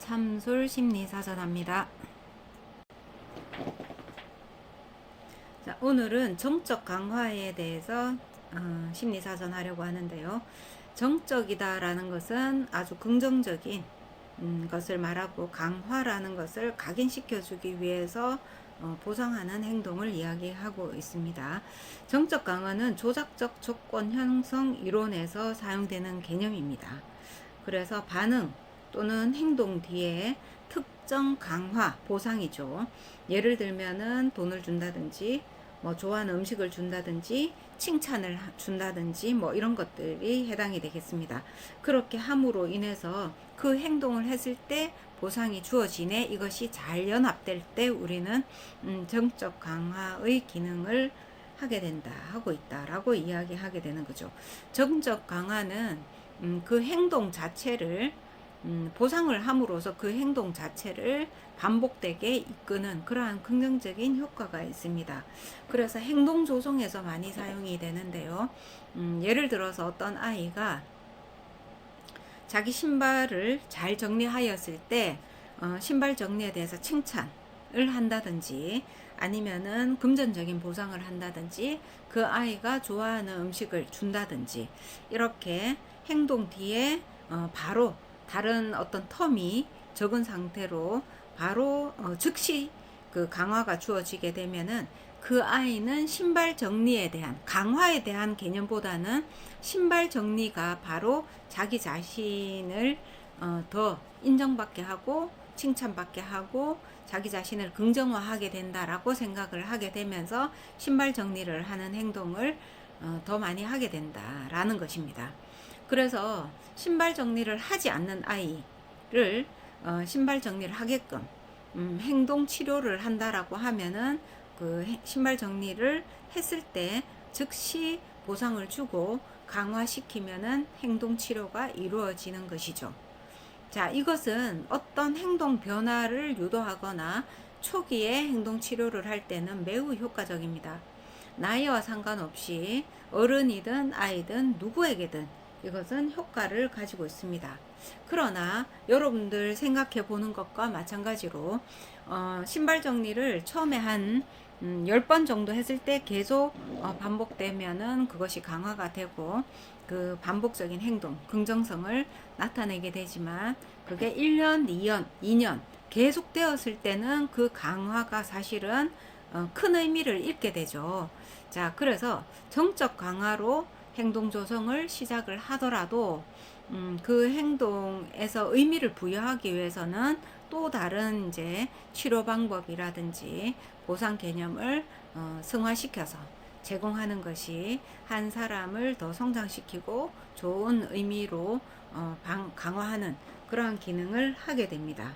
참솔 심리사전합니다. 자, 오늘은 정적 강화에 대해서 심리사전 하려고 하는데요. 정적이다라는 것은 아주 긍정적인 것을 말하고, 강화라는 것을 각인시켜주기 위해서 보상하는 행동을 이야기하고 있습니다. 정적 강화는 조작적 조건 형성 이론에서 사용되는 개념입니다. 그래서 반응 또는 행동 뒤에 특정 강화, 보상이죠. 예를 들면은 돈을 준다든지, 좋아하는 음식을 준다든지, 칭찬을 준다든지, 이런 것들이 해당이 되겠습니다. 그렇게 함으로 인해서 그 행동을 했을 때 보상이 주어지네, 이것이 잘 연합될 때 우리는 정적 강화의 기능을 하게 된다, 하고 있다라고 이야기하게 되는 거죠. 정적 강화는 그 행동 자체를 보상을 함으로써 그 행동 자체를 반복되게 이끄는 그러한 긍정적인 효과가 있습니다. 그래서 행동 조성에서 많이 사용이 되는데요. 예를 들어서 어떤 아이가 자기 신발을 잘 정리하였을 때 신발 정리에 대해서 칭찬을 한다든지, 아니면은 금전적인 보상을 한다든지, 그 아이가 좋아하는 음식을 준다든지, 이렇게 행동 뒤에 바로 다른 어떤 텀이 적은 상태로 바로 즉시 그 강화가 주어지게 되면은, 그 아이는 신발 정리에 대한, 강화에 대한 개념보다는 신발 정리가 바로 자기 자신을 더 인정받게 하고 칭찬받게 하고 자기 자신을 긍정화하게 된다라고 생각을 하게 되면서 신발 정리를 하는 행동을 더 많이 하게 된다라는 것입니다. 그래서 신발 정리를 하지 않는 아이를 신발 정리를 하게끔 행동 치료를 한다라고 하면은, 그 신발 정리를 했을 때 즉시 보상을 주고 강화시키면은 행동 치료가 이루어지는 것이죠. 자, 이것은 어떤 행동 변화를 유도하거나 초기에 행동 치료를 할 때는 매우 효과적입니다. 나이와 상관없이 어른이든 아이든 누구에게든 이것은 효과를 가지고 있습니다. 그러나 여러분들 생각해 보는 것과 마찬가지로 신발 정리를 처음에 한 10번 정도 했을 때 계속 반복되면은 그것이 강화가 되고 그 반복적인 행동, 긍정성을 나타내게 되지만, 그게 1년, 2년, 2년 계속 되었을 때는 그 강화가 사실은 큰 의미를 잃게 되죠. 자, 그래서 정적 강화로 행동 조성을 시작을 하더라도 그 행동에서 의미를 부여하기 위해서는 또 다른 이제 치료 방법이라든지 보상 개념을 승화시켜서 제공하는 것이 한 사람을 더 성장시키고 좋은 의미로 강화하는 그러한 기능을 하게 됩니다.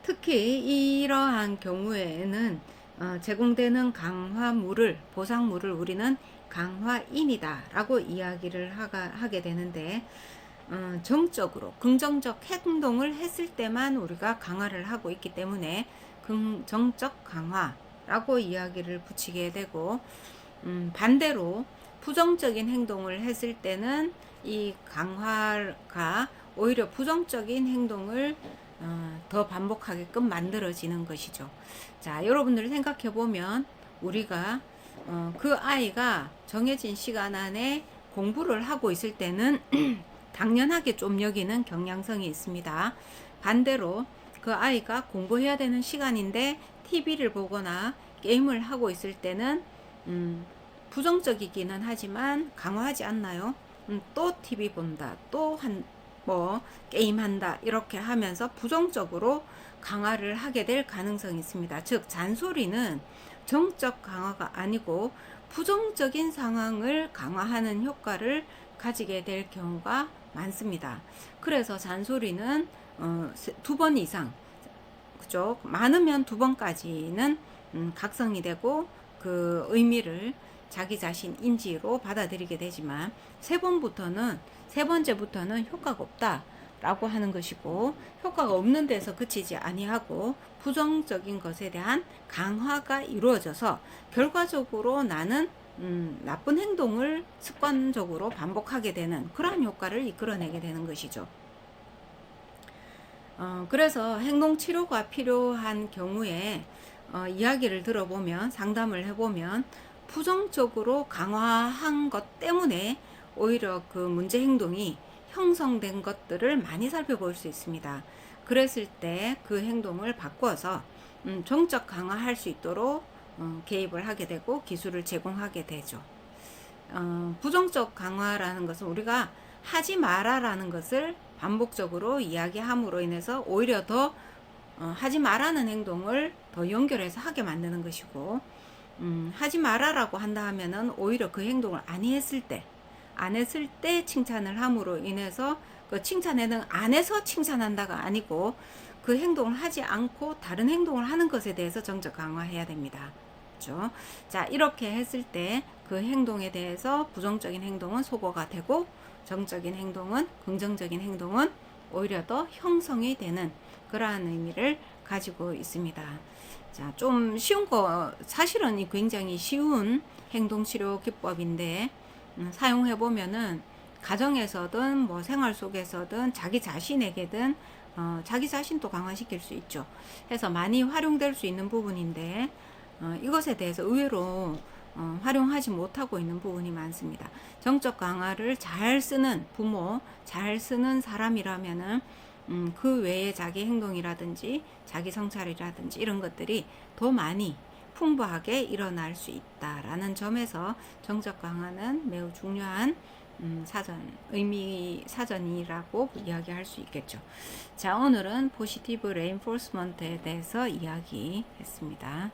특히 이러한 경우에는 제공되는 강화물을, 보상물을 우리는 강화인이다 라고 이야기를 하게 되는데, 정적으로 긍정적 행동을 했을 때만 우리가 강화를 하고 있기 때문에 긍정적 강화라고 이야기를 붙이게 되고, 반대로 부정적인 행동을 했을 때는 이 강화가 오히려 부정적인 행동을 더 반복하게끔 만들어지는 것이죠. 자, 여러분들 생각해 보면 우리가 그 아이가 정해진 시간 안에 공부를 하고 있을 때는 당연하게 좀 여기는 경향성이 있습니다. 반대로 그 아이가 공부해야 되는 시간인데 TV를 보거나 게임을 하고 있을 때는 부정적이기는 하지만 강화하지 않나요? 또 TV 본다, 또 게임한다, 이렇게 하면서 부정적으로 강화를 하게 될 가능성이 있습니다. 즉, 잔소리는 정적 강화가 아니고 부정적인 상황을 강화하는 효과를 가지게 될 경우가 많습니다. 그래서 잔소리는 2번 이상, 그죠? 많으면 2번까지는 각성이 되고 그 의미를 자기 자신 인지로 받아들이게 되지만, 3번째부터는 효과가 없다 라고 하는 것이고, 효과가 없는 데서 그치지 아니하고 부정적인 것에 대한 강화가 이루어져서 결과적으로 나는 나쁜 행동을 습관적으로 반복하게 되는 그러한 효과를 이끌어내게 되는 것이죠. 그래서 행동 치료가 필요한 경우에 이야기를 들어보면, 상담을 해보면 부정적으로 강화한 것 때문에 오히려 그 문제 행동이 형성된 것들을 많이 살펴볼 수 있습니다. 그랬을 때 그 행동을 바꿔서 정적 강화할 수 있도록 개입을 하게 되고 기술을 제공하게 되죠. 부정적 강화라는 것은 우리가 하지 마라라는 것을 반복적으로 이야기함으로 인해서 오히려 더 하지 마라는 행동을 더 연결해서 하게 만드는 것이고, 하지 마라라고 한다 하면은 오히려 그 행동을 안 했을 때 칭찬을 함으로 인해서 그 칭찬에는 안 해서 칭찬한다가 아니고 그 행동을 하지 않고 다른 행동을 하는 것에 대해서 정적 강화해야 됩니다. 그렇죠? 자, 이렇게 했을 때 그 행동에 대해서 부정적인 행동은 소거가 되고 정적인 행동은, 긍정적인 행동은 오히려 더 형성이 되는 그러한 의미를 가지고 있습니다. 자, 좀 쉬운 거, 사실은 굉장히 쉬운 행동치료 기법인데 사용해 보면은 가정에서든 뭐 생활 속에서든 자기 자신에게든 자기 자신도 강화시킬 수 있죠. 해서 많이 활용될 수 있는 부분인데 이것에 대해서 의외로 활용하지 못하고 있는 부분이 많습니다. 정적 강화를 잘 쓰는 부모, 잘 쓰는 사람이라면은 그 외에 자기 행동이라든지 자기 성찰이라든지 이런 것들이 더 많이 풍부하게 일어날 수 있다라는 점에서 정적 강화는 매우 중요한 사전이라고 이야기할 수 있겠죠. 자, 오늘은 포지티브 레인포스먼트에 대해서 이야기했습니다.